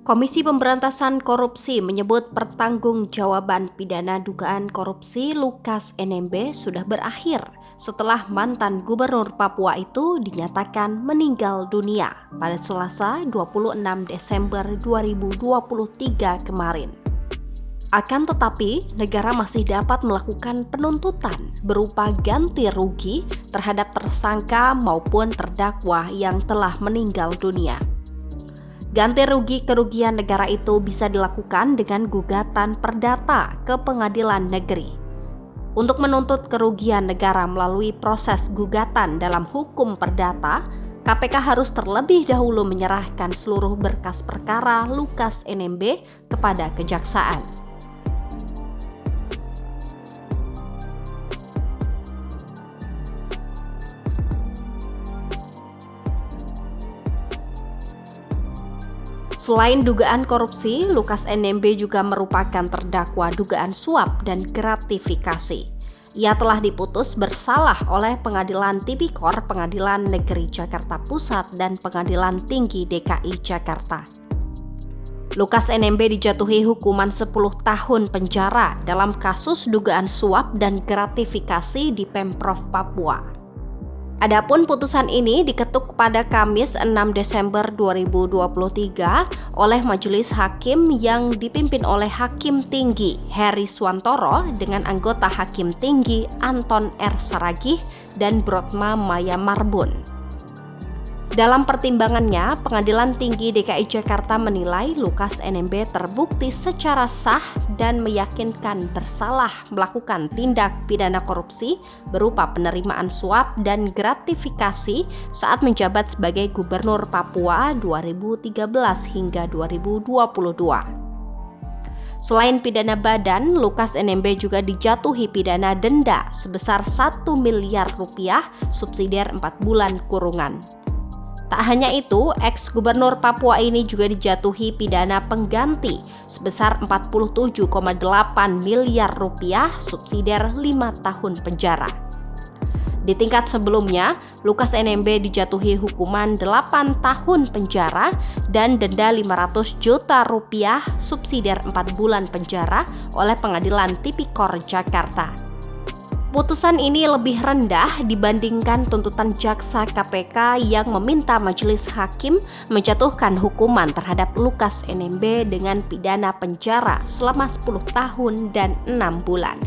Komisi Pemberantasan Korupsi menyebut pertanggungjawaban pidana dugaan korupsi Lukas NMB sudah berakhir setelah mantan gubernur Papua itu dinyatakan meninggal dunia pada Selasa 26 Desember 2023 kemarin. Akan tetapi, negara masih dapat melakukan penuntutan berupa ganti rugi terhadap tersangka maupun terdakwa yang telah meninggal dunia. Ganti rugi kerugian negara itu bisa dilakukan dengan gugatan perdata ke pengadilan negeri. Untuk menuntut kerugian negara melalui proses gugatan dalam hukum perdata, KPK harus terlebih dahulu menyerahkan seluruh berkas perkara Lukas NMB kepada kejaksaan. Selain dugaan korupsi, Lukas NMB juga merupakan terdakwa dugaan suap dan gratifikasi. Ia telah diputus bersalah oleh Pengadilan Tipikor Pengadilan Negeri Jakarta Pusat dan Pengadilan Tinggi DKI Jakarta. Lukas NMB dijatuhi hukuman 10 tahun penjara dalam kasus dugaan suap dan gratifikasi di Pemprov Papua. Adapun putusan ini diketuk pada Kamis 6 Desember 2023 oleh Majelis Hakim yang dipimpin oleh Hakim Tinggi Heri Swantoro dengan anggota Hakim Tinggi Anton R. Saragih dan Brotma Maya Marbun. Dalam pertimbangannya, Pengadilan Tinggi DKI Jakarta menilai Lukas NMB terbukti secara sah dan meyakinkan bersalah melakukan tindak pidana korupsi berupa penerimaan suap dan gratifikasi saat menjabat sebagai Gubernur Papua 2013 hingga 2022. Selain pidana badan, Lukas NMB juga dijatuhi pidana denda sebesar 1 miliar rupiah subsidiar 4 bulan kurungan. Tak hanya itu, ex-gubernur Papua ini juga dijatuhi pidana pengganti sebesar 47,8 miliar rupiah subsidiar 5 tahun penjara. Di tingkat sebelumnya, Lukas NMB dijatuhi hukuman 8 tahun penjara dan denda 500 juta rupiah subsidiar 4 bulan penjara oleh Pengadilan Tipikor Jakarta. Putusan ini lebih rendah dibandingkan tuntutan jaksa KPK yang meminta majelis hakim menjatuhkan hukuman terhadap Lukas NMB dengan pidana penjara selama 10 tahun dan 6 bulan.